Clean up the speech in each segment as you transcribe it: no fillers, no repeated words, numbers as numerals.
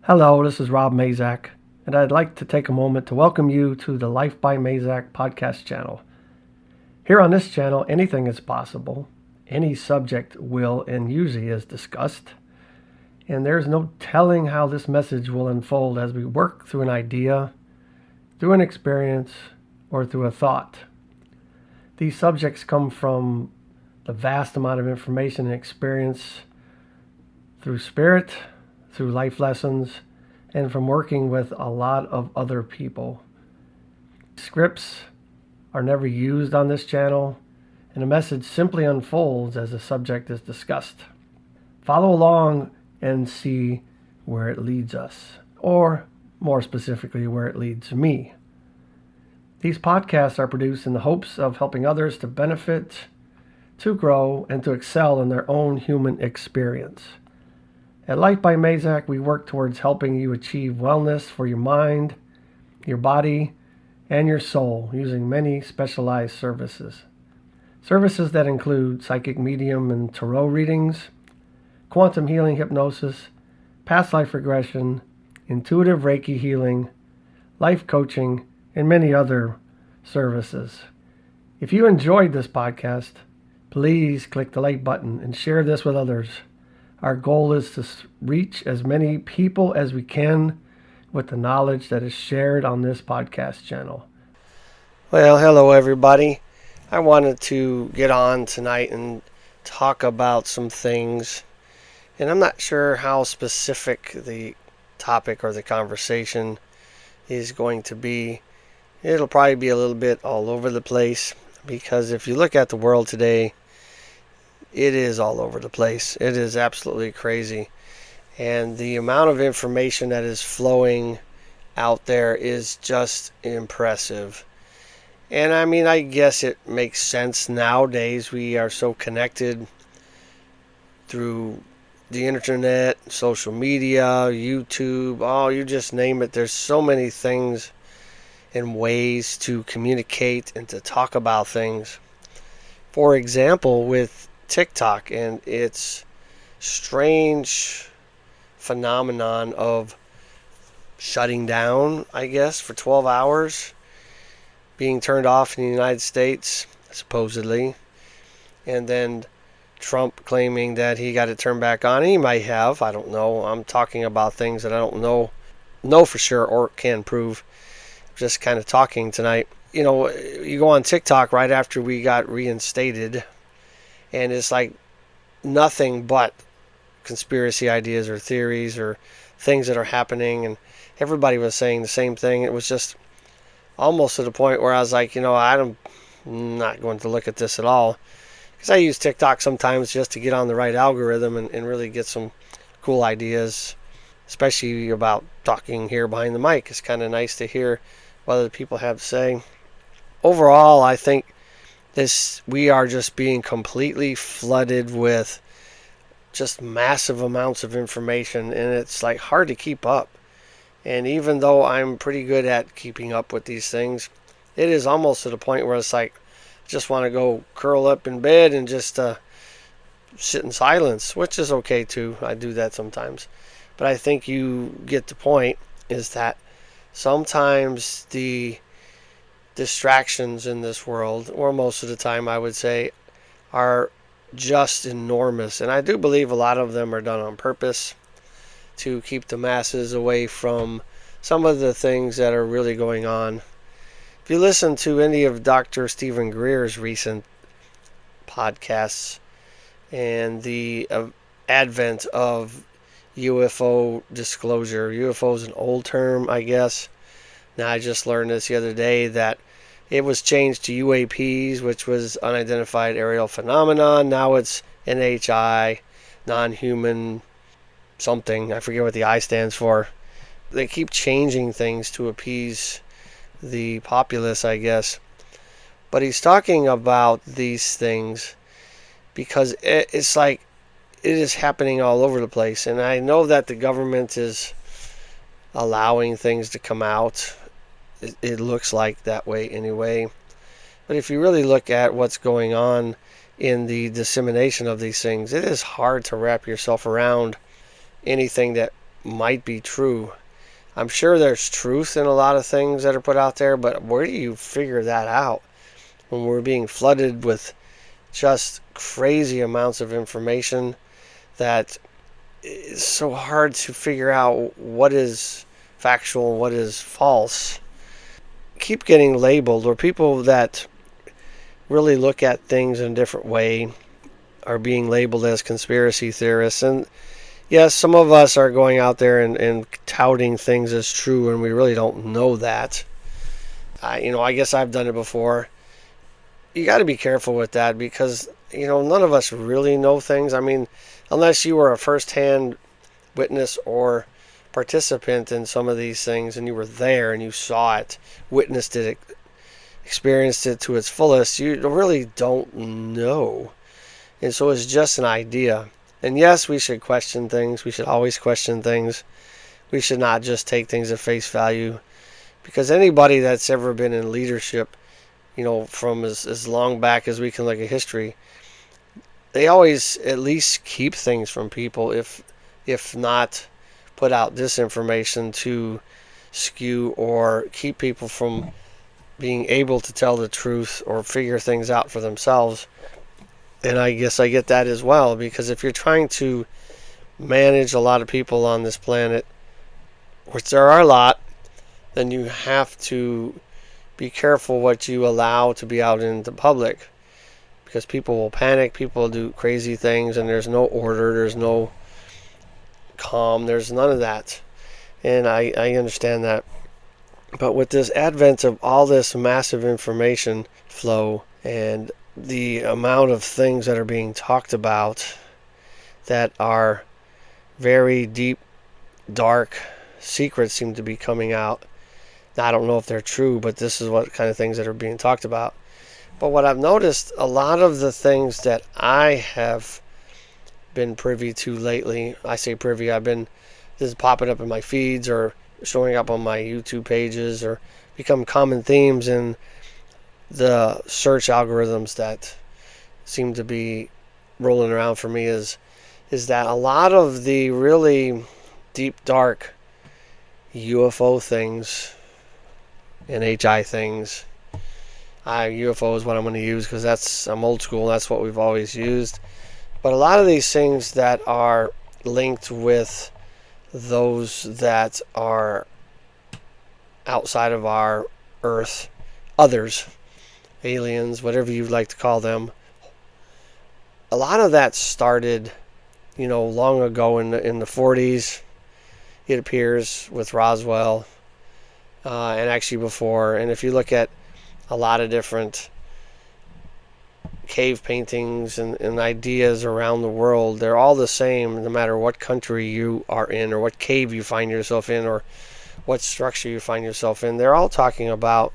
Hello, this is Rob Mazak, and I'd like to take a moment to welcome you to the Life by Mazak podcast channel. Here on this channel, anything is possible. Any subject will and usually is discussed, and there's no telling how this message will unfold as we work through an idea, through an experience, or through a thought. These subjects come from the vast amount of information and experience through spirit, through life lessons, and from working with a lot of other people. Scripts are never used on this channel, and the message simply unfolds as the subject is discussed. Follow along and see where it leads us, or more specifically, where it leads me. These podcasts are produced in the hopes of helping others to benefit, to grow, and to excel in their own human experience. At Life by Mazak, we work towards helping you achieve wellness for your mind, your body, and your soul using many specialized services. Services that include psychic medium and tarot readings, quantum healing hypnosis, past life regression, intuitive Reiki healing, life coaching, and many other services. If you enjoyed this podcast, please click the like button and share this with others. Our goal is to reach as many people as we can with the knowledge that is shared on this podcast channel. Well, hello everybody. I wanted to get on tonight and talk about some things, and I'm not sure how specific the topic or the conversation is going to be. It'll probably be a little bit all over the place, because if you look at the world today, it is all over the place. It is absolutely crazy. And the amount of information that is flowing out there is just impressive. And I mean, I guess it makes sense nowadays. We are so connected through the internet, social media, YouTube, you just name it. There's so many things and ways to communicate and to talk about things. For example, with TikTok and its strange phenomenon of shutting down, I guess, for 12 hours, being turned off in the United States, supposedly, and then Trump claiming that he got it turned back on. He might have, I don't know. I'm talking about things that I don't know for sure or can prove. I'm just kind of talking tonight. You know, you go on TikTok right after we got reinstated, and it's like nothing but conspiracy ideas or theories or things that are happening, and everybody was saying the same thing. It was just almost to the point where I was like, I'm not going to look at this at all, because I use TikTok sometimes just to get on the right algorithm and really get some cool ideas, especially about talking here behind the mic. It's kind of nice to hear what other people have to say. Overall, I think we are just being completely flooded with just massive amounts of information, and it's like hard to keep up. And even though I'm pretty good at keeping up with these things, it is almost to the point where it's like I just want to go curl up in bed and just sit in silence, which is okay too. I do that sometimes. But I think you get the point, is that sometimes the distractions in this world, or most of the time I would say, are just enormous. And I do believe a lot of them are done on purpose to keep the masses away from some of the things that are really going on. If you listen to any of Dr. Stephen Greer's recent podcasts and the advent of UFO disclosure, UFO is an old term, I guess. Now, I just learned this the other day that it was changed to UAPs, which was unidentified aerial phenomenon. Now it's NHI, non-human something. I forget what the I stands for. They keep changing things to appease the populace, I guess. But he's talking about these things because it's like it is happening all over the place. And I know that the government is allowing things to come out. It looks like that way anyway. But if you really look at what's going on in the dissemination of these things, it is hard to wrap yourself around anything that might be true. I'm sure there's truth in a lot of things that are put out there, but where do you figure that out when we're being flooded with just crazy amounts of information that it's so hard to figure out what is factual and what is false? Keep getting labeled, or people that really look at things in a different way are being labeled as conspiracy theorists. And yes, some of us are going out there and touting things as true, and we really don't know that. I guess I've done it before. You got to be careful with that, because none of us really know things. I mean, unless you were a first-hand witness or participant in some of these things, and you were there and you saw it, witnessed it, experienced it to its fullest, you really don't know. And so it's just an idea. And yes, we should question things. We should always question things. We should not just take things at face value, because anybody that's ever been in leadership, from as long back as we can look at history, they always at least keep things from people, if not put out disinformation to skew or keep people from being able to tell the truth or figure things out for themselves. And I guess I get that as well, because if you're trying to manage a lot of people on this planet, which there are a lot, then you have to be careful what you allow to be out in the public, because people will panic, people will do crazy things, and there's no order, there's no calm, there's none of that. And I understand that. But with this advent of all this massive information flow and the amount of things that are being talked about that are very deep, dark secrets seem to be coming out. Now, I don't know if they're true, but this is what kind of things that are being talked about. But what I've noticed, a lot of the things that I have been privy to lately, I say privy, this is popping up in my feeds or showing up on my YouTube pages, or become common themes in the search algorithms that seem to be rolling around for me, is that a lot of the really deep, dark UFO things and HI things, UFO is what I'm going to use, because I'm old school, that's what we've always used. But a lot of these things that are linked with those that are outside of our Earth, others, aliens, whatever you'd like to call them, a lot of that started, long ago in the 40s, it appears, with Roswell, and actually before. And if you look at a lot of different cave paintings and ideas around the world, they're all the same, no matter what country you are in, or what cave you find yourself in, or what structure you find yourself in. They're all talking about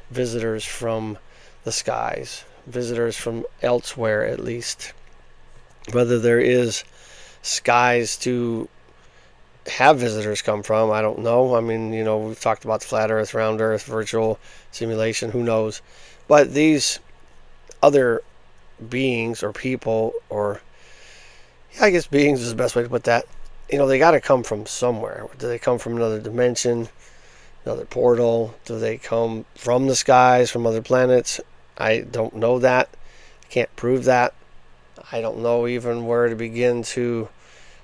visitors from the skies, visitors from elsewhere, at least. Whether there is skies to have visitors come from, I don't know. I mean, we've talked about the flat earth, round earth, virtual simulation, who knows. But these other beings or people, or I guess beings is the best way to put that, they got to come from somewhere. Do they come from another dimension, another portal? Do they come from the skies, from other planets? I don't know that. I can't prove that. I don't know even where to begin to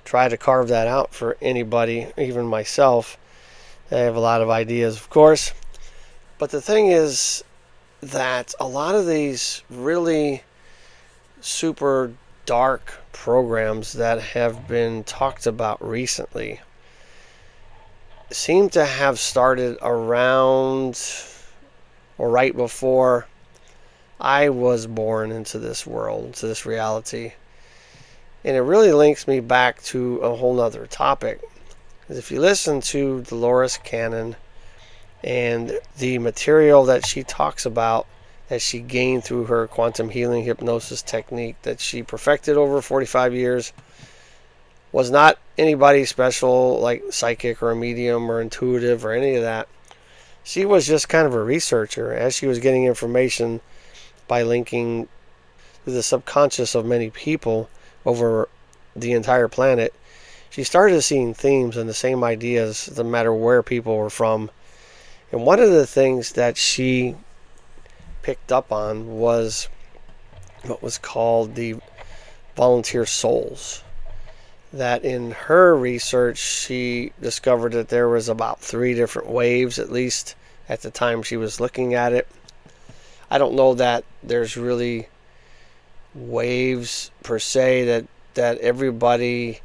try to carve that out for anybody, even myself. I have a lot of ideas, of course. But the thing is that a lot of these really super dark programs that have been talked about recently seem to have started around or right before I was born into this world, into this reality. And it really links me back to a whole nother topic. Because if you listen to Dolores Cannon and the material that she talks about, that she gained through her quantum healing hypnosis technique that she perfected over 45 years, was not anybody special like psychic or a medium or intuitive or any of that. She was just kind of a researcher as she was getting information by linking to the subconscious of many people over the entire planet. she started seeing themes and the same ideas no matter where people were from. And one of the things that she picked up on was what was called the volunteer souls. That in her research, she discovered that there was about 3 different waves, at least at the time she was looking at it. I don't know that there's really waves per se that everybody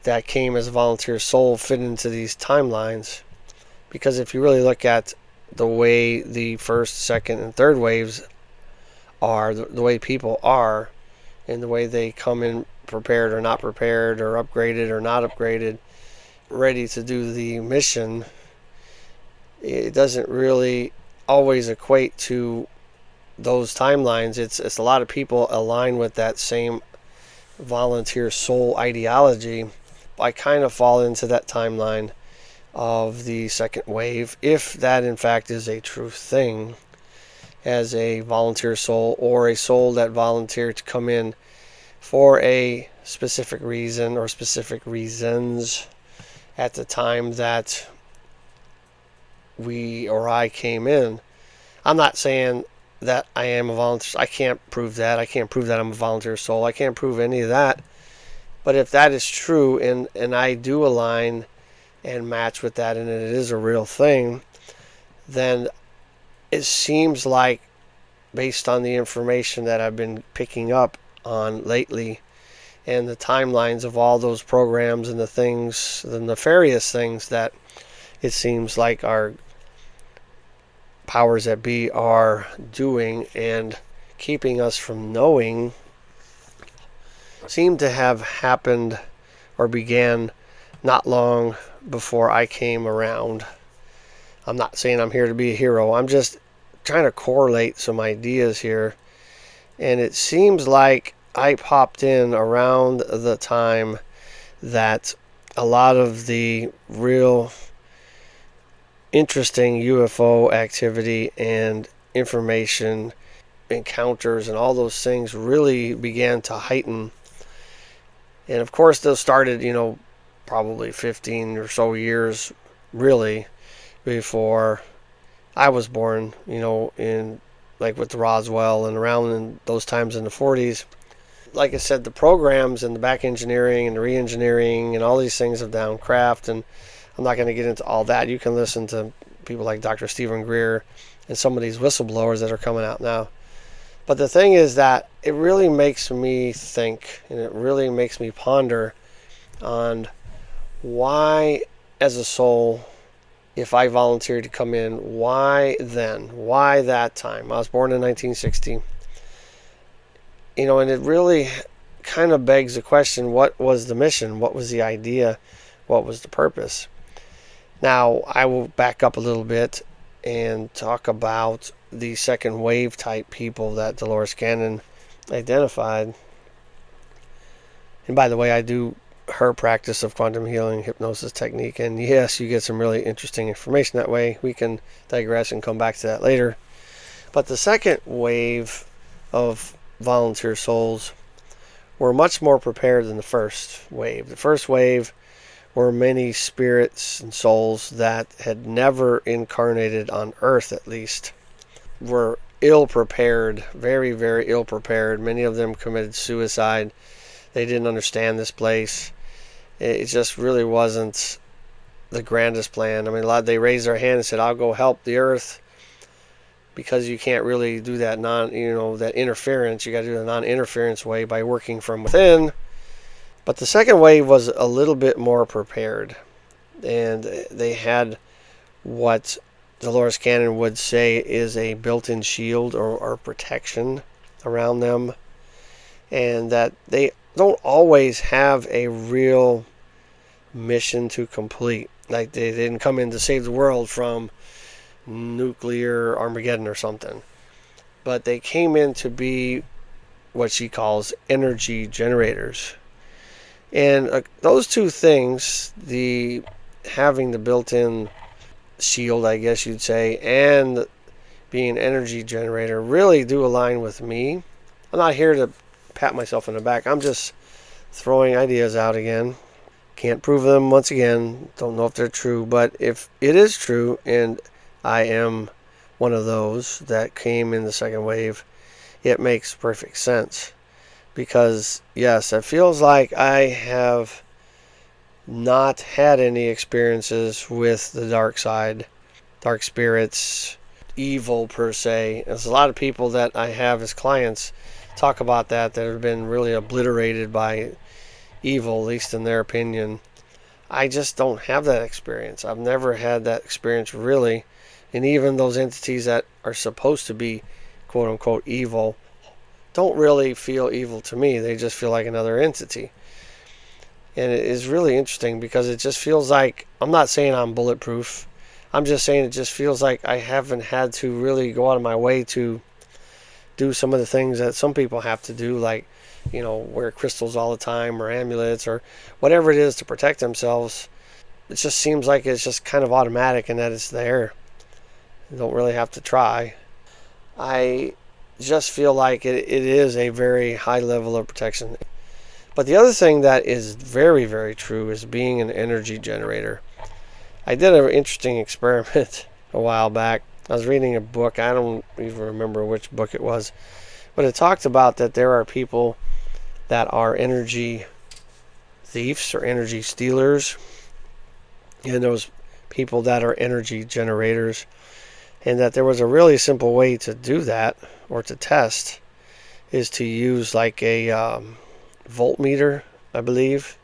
that came as a volunteer soul fit into these timelines, because if you really look at the way the first, second, and third waves are, the way people are, and the way they come in prepared or not prepared, or upgraded or not upgraded, ready to do the mission, it doesn't really always equate to those timelines. It's a lot of people align with that same volunteer soul ideology. I kind of fall into that timeline of the second wave, if that in fact is a true thing, as a volunteer soul or a soul that volunteered to come in for a specific reason or specific reasons at the time that we or I came in. I'm not saying that I am a volunteer. I can't prove that. I can't prove that I'm a volunteer soul. I can't prove any of that. But if that is true, and I do align and match with that, and it is a real thing, then it seems like, based on the information that I've been picking up on lately, and the timelines of all those programs and the things, the nefarious things that it seems like our powers that be are doing and keeping us from knowing, seem to have happened or began not long before I came around. I'm not saying I'm here to be a hero. I'm just trying to correlate some ideas here. And it seems like I popped in around the time that a lot of the real interesting UFO activity and information encounters and all those things really began to heighten. And of course, those started, probably 15 or so years really before I was born, in like with the Roswell and around in those times in the 40s. Like I said, the programs and the back engineering and the re-engineering and all these things of downcraft, and I'm not going to get into all that. You can listen to people like Dr. Stephen Greer and some of these whistleblowers that are coming out now. But the thing is that it really makes me think, and it really makes me ponder on why, as a soul, if I volunteered to come in, why then? Why that time? I was born in 1960. And it really kind of begs the question, what was the mission? What was the idea? What was the purpose? Now, I will back up a little bit and talk about the second wave type people that Dolores Cannon identified. And by the way, I do her practice of quantum healing hypnosis technique, and yes, you get some really interesting information that way. We can digress and come back to that later. But the second wave of volunteer souls were much more prepared than the first wave. The first wave were many spirits and souls that had never incarnated on Earth, at least, were ill prepared, very, very ill prepared. Many of them committed suicide. They didn't understand this place. It just really wasn't the grandest plan. I mean, they raised their hand and said, "I'll go help the Earth," because you can't really do that that interference. You got to do the non-interference way by working from within. But the second wave was a little bit more prepared, and they had what Dolores Cannon would say is a built-in shield or protection around them, and that they don't always have a real mission to complete. Like, they didn't come in to save the world from nuclear Armageddon or something, but they came in to be what she calls energy generators. And those two things, the having the built-in shield, I guess you'd say, and being an energy generator, really do align with me. I'm not here to pat myself on the back. I'm just throwing ideas out again. Can't prove them once again. Don't know if they're true, but if it is true and I am one of those that came in the second wave, it makes perfect sense. Because, yes, it feels like I have not had any experiences with the dark side, dark spirits, evil per se. There's a lot of people that I have as clients talk about that have been really obliterated by evil, at least in their opinion. I just don't have that experience. I've never had that experience really. And even those entities that are supposed to be quote unquote evil don't really feel evil to me. They just feel like another entity. And it is really interesting because it just feels like, I'm not saying I'm bulletproof. I'm just saying it just feels like I haven't had to really go out of my way to do some of the things that some people have to do, like, wear crystals all the time or amulets or whatever it is to protect themselves. It just seems like it's just kind of automatic and that it's there. You don't really have to try. I just feel like it is a very high level of protection. But the other thing that is very, very true is being an energy generator. I did an interesting experiment a while back. I was reading a book. I don't even remember which book it was. But it talked about that there are people that are energy thieves or energy stealers. And those people that are energy generators. And that there was a really simple way to do that, or to test, is to use like a voltmeter, I believe.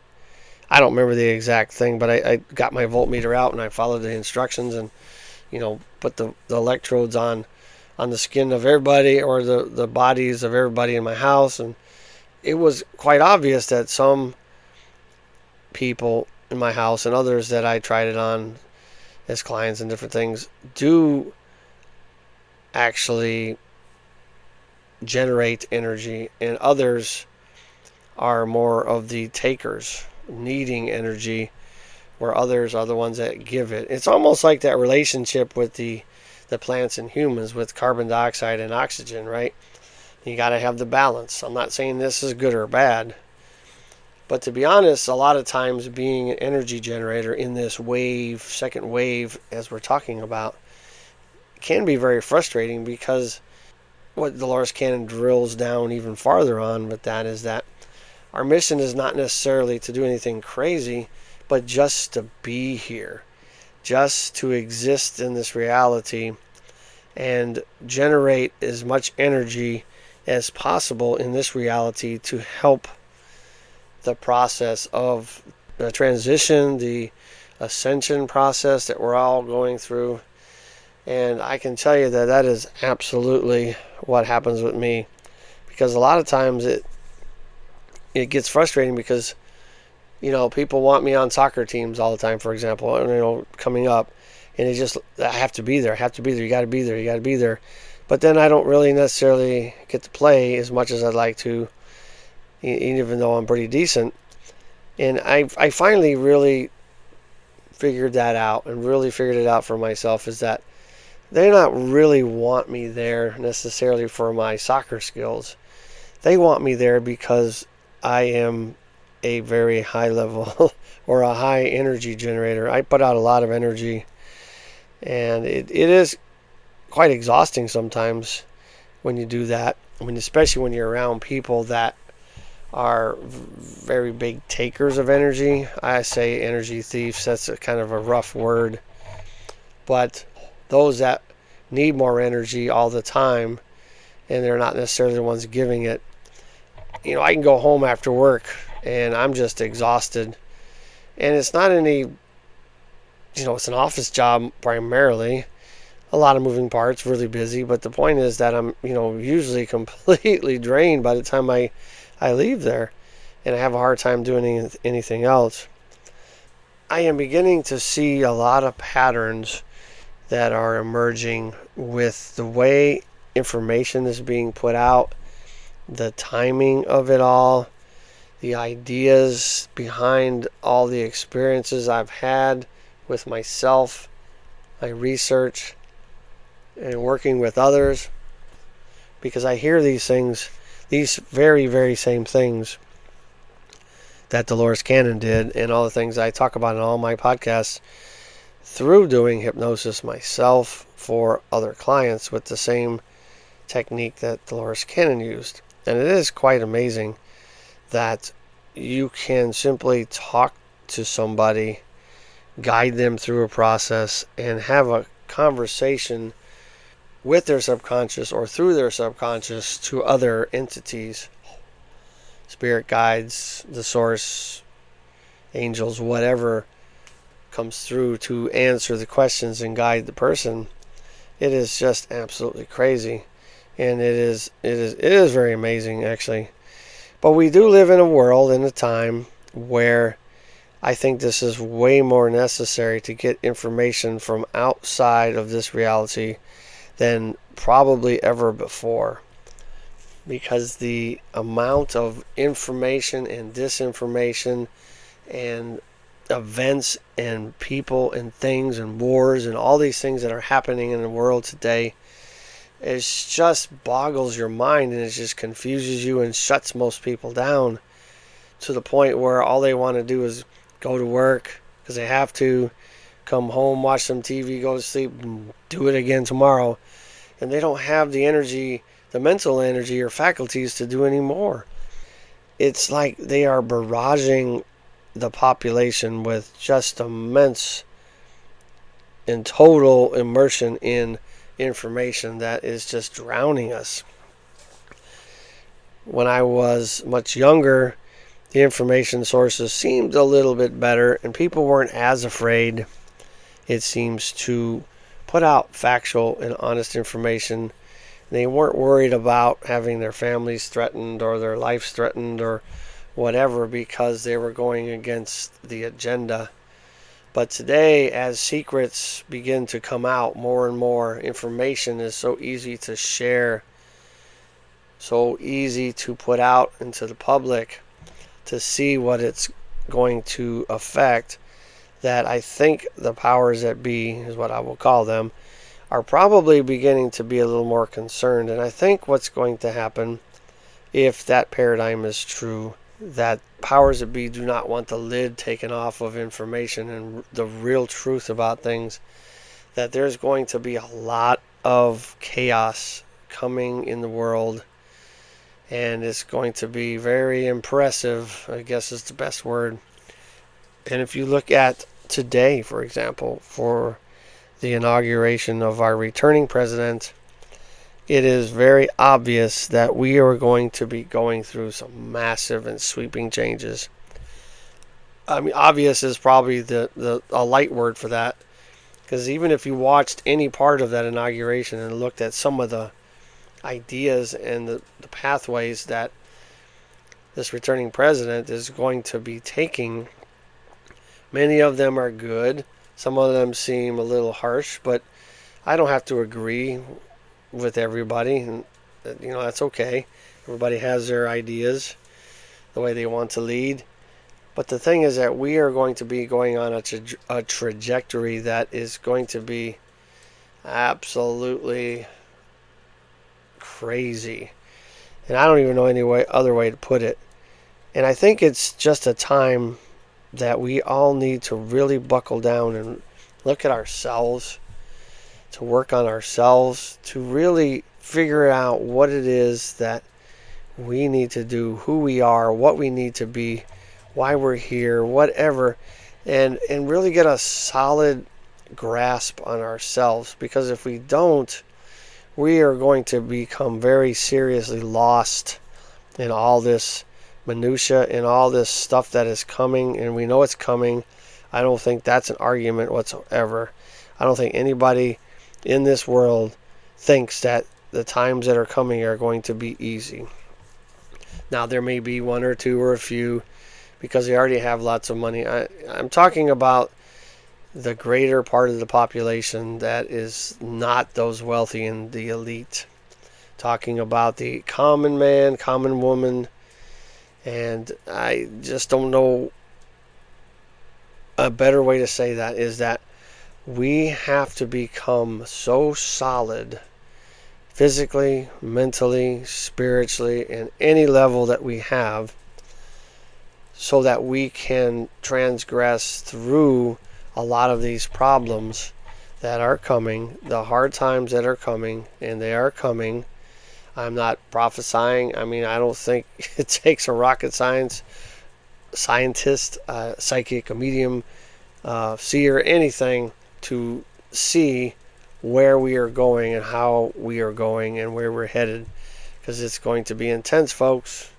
I don't remember the exact thing, but I got my voltmeter out and I followed the instructions and, put the electrodes on the skin of everybody, or the bodies of everybody in my house. And it was quite obvious that some people in my house and others that I tried it on as clients and different things do actually generate energy, and others are more of the takers, needing energy, where others are the ones that give it. It's almost like that relationship with the plants and humans with carbon dioxide and oxygen, right? You got to have the balance. I'm not saying this is good or bad, but to be honest, a lot of times being an energy generator in this wave, second wave, as we're talking about, can be very frustrating, because what Dolores Cannon drills down even farther on with that is that our mission is not necessarily to do anything crazy, but just to be here, just to exist in this reality and generate as much energy as possible in this reality to help the process of the transition, the ascension process that we're all going through. And I can tell you that that is absolutely what happens with me, because a lot of times it gets frustrating because, people want me on soccer teams all the time, for example, coming up, and I have to be there, you got to be there, you got to be there. But then I don't really necessarily get to play as much as I'd like to, even though I'm pretty decent. And I finally really figured that out, and really figured it out for myself, is that they not really want me there necessarily for my soccer skills. They want me there because I am a very high level or a high energy generator. I put out a lot of energy, and it is quite exhausting sometimes when you do that. Especially when you're around people that are very big takers of energy. I say energy thieves. That's kind of a rough word. But those that need more energy all the time, and they're not necessarily the ones giving it. I can go home after work and I'm just exhausted. And it's not any, it's an office job primarily. A lot of moving parts, really busy. But the point is that I'm, usually completely drained by the time I leave there. And I have a hard time doing anything else. I am beginning to see a lot of patterns that are emerging with the way information is being put out, the timing of it all, the ideas behind all the experiences I've had with myself, my research, and working with others. Because I hear these things, these very, very same things, that Dolores Cannon did, and all the things I talk about in all my podcasts through doing hypnosis myself for other clients with the same technique that Dolores Cannon used. And it is quite amazing that you can simply talk to somebody, guide them through a process, and have a conversation with their subconscious or through their subconscious to other entities, spirit guides, the source, angels, whatever comes through to answer the questions and guide the person. It is just absolutely crazy, and it is very amazing, actually. But we do live in a world, in a time where I think this is way more necessary to get information from outside of this reality than probably ever before, because the amount of information and disinformation and events and people and things and wars and all these things that are happening in the world today, it just boggles your mind, and it just confuses you and shuts most people down to the point where all they want to do is go to work because they have to, come home, watch some TV, go to sleep, and do it again tomorrow. And they don't have the energy, the mental energy or faculties to do any more. It's like they are barraging the population with just immense and total immersion in information that is just drowning us. When I was much younger, the information sources seemed a little bit better, and people weren't as afraid, it seems, to put out factual and honest information. They weren't worried about having their families threatened or their lives threatened or whatever, because they were going against the agenda. But today, as secrets begin to come out more and more, information is so easy to share, so easy to put out into the public to see what it's going to affect, that I think the powers that be, is what I will call them, are probably beginning to be a little more concerned. And I think what's going to happen, if that paradigm is true, that powers that be do not want the lid taken off of information and the real truth about things, that there's going to be a lot of chaos coming in the world, and it's going to be very impressive, I guess is the best word. And if you look at today, for example, for the inauguration of our returning president, it is very obvious that we are going to be going through some massive and sweeping changes. I mean, obvious is probably a light word for that, because even if you watched any part of that inauguration and looked at some of the ideas and the pathways that this returning president is going to be taking, many of them are good. Some of them seem a little harsh, but I don't have to agree with everybody, and that's okay. Everybody has their ideas, the way they want to lead. But the thing is that we are going to be going on a trajectory that is going to be absolutely crazy, and I don't even know any other way to put it. And I think it's just a time that we all need to really buckle down and look at ourselves, to work on ourselves, to really figure out what it is that we need to do, who we are, what we need to be, why we're here, whatever, and really get a solid grasp on ourselves. Because if we don't, we are going to become very seriously lost in all this minutia and all this stuff that is coming, and we know it's coming. I don't think that's an argument whatsoever. I don't think anybody in this world thinks that the times that are coming are going to be easy. Now, there may be one or two or a few, because they already have lots of money. I'm talking about the greater part of the population that is not those wealthy and the elite. Talking about the common man, common woman, and I just don't know a better way to say that, is that we have to become so solid physically, mentally, spiritually, and any level that we have, so that we can transgress through a lot of these problems that are coming, the hard times that are coming, and they are coming. I'm not prophesying. I mean, I don't think it takes a rocket scientist, psychic, a medium, seer, anything to see where we are going and how we are going and where we're headed, because it's going to be intense, folks.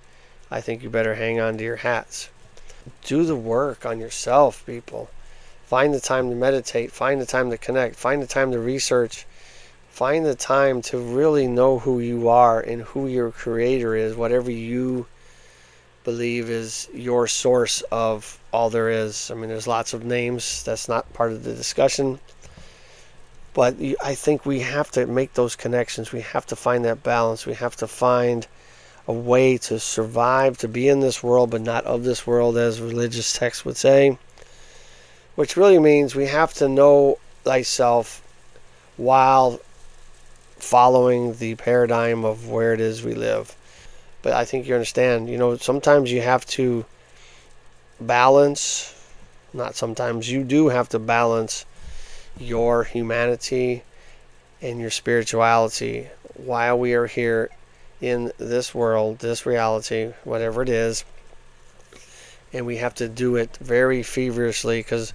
I think you better hang on to your hats. Do the work on yourself, people. Find the time to meditate. Find the time to connect. Find the time to research. Find the time to really know who you are and who your creator is, whatever you believe is your source of all there is. I mean, there's lots of names. That's not part of the discussion. But I think we have to make those connections. We have to find that balance. We have to find a way to survive, to be in this world, but not of this world, as religious texts would say. Which really means we have to know thyself while following the paradigm of where it is we live. But I think you understand, sometimes you have to balance, not sometimes, you do have to balance your humanity and your spirituality while we are here in this world, this reality, whatever it is. And we have to do it very feverishly, because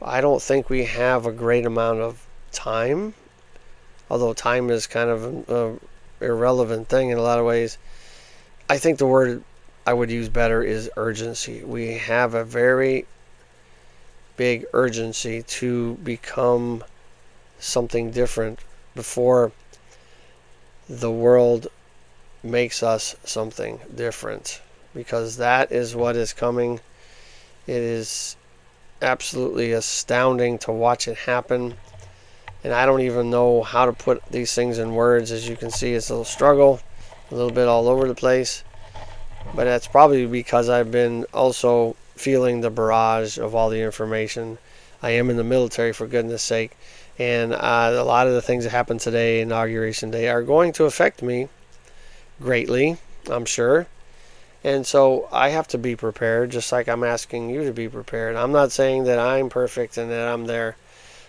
I don't think we have a great amount of time, although time is kind of an irrelevant thing in a lot of ways. I think the word I would use better is urgency. We have a very big urgency to become something different before the world makes us something different, because that is what is coming. It is absolutely astounding to watch it happen, and I don't even know how to put these things in words. As you can see, it's a little struggle, a little bit all over the place, but that's probably because I've been also feeling the barrage of all the information. I am in the military, for goodness sake, and a lot of the things that happened today, Inauguration Day, are going to affect me greatly, I'm sure. And so I have to be prepared, just like I'm asking you to be prepared. I'm not saying that I'm perfect and that I'm there.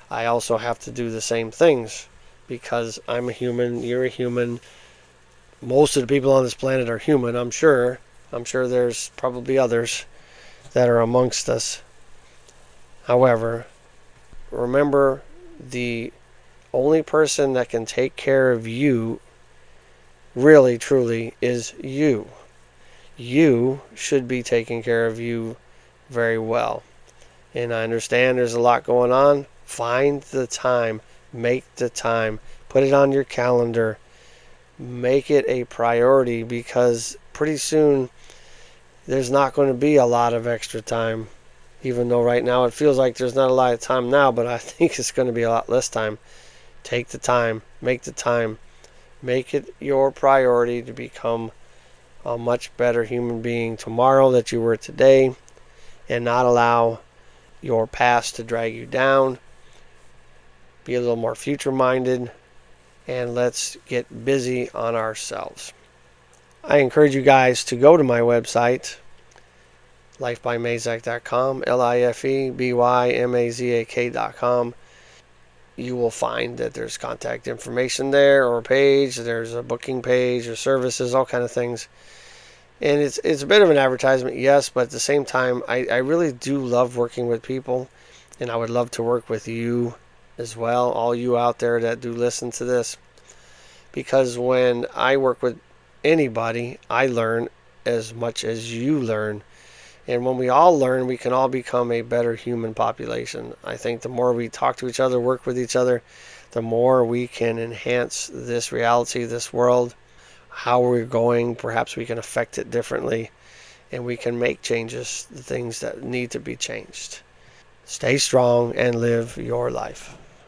I also have to do the same things, because I'm a human, you're a human. Most of the people on this planet are human, I'm sure. I'm sure there's probably others that are amongst us. However, remember, the only person that can take care of you, really, truly, is you. You should be taking care of you very well. And I understand there's a lot going on. Find the time. Make the time. Put it on your calendar. Make it a priority, because pretty soon there's not going to be a lot of extra time. Even though right now it feels like there's not a lot of time now, but I think it's going to be a lot less time. Take the time. Make the time. Make it your priority to become a much better human being tomorrow that you were today, and not allow your past to drag you down. Be a little more future minded, and let's get busy on ourselves. I encourage you guys to go to my website, lifebymazak.com, lifebymazak.com. You will find that there's contact information there, or a page. There's a booking page, or services, all kind of things. And it's a bit of an advertisement, yes, but at the same time, I really do love working with people, and I would love to work with you as well, all you out there that do listen to this. Because when I work with anybody, I learn as much as you learn. And when we all learn, we can all become a better human population. I think the more we talk to each other, work with each other, the more we can enhance this reality, this world, how we're going. Perhaps we can affect it differently, and we can make changes, the things that need to be changed. Stay strong and live your life.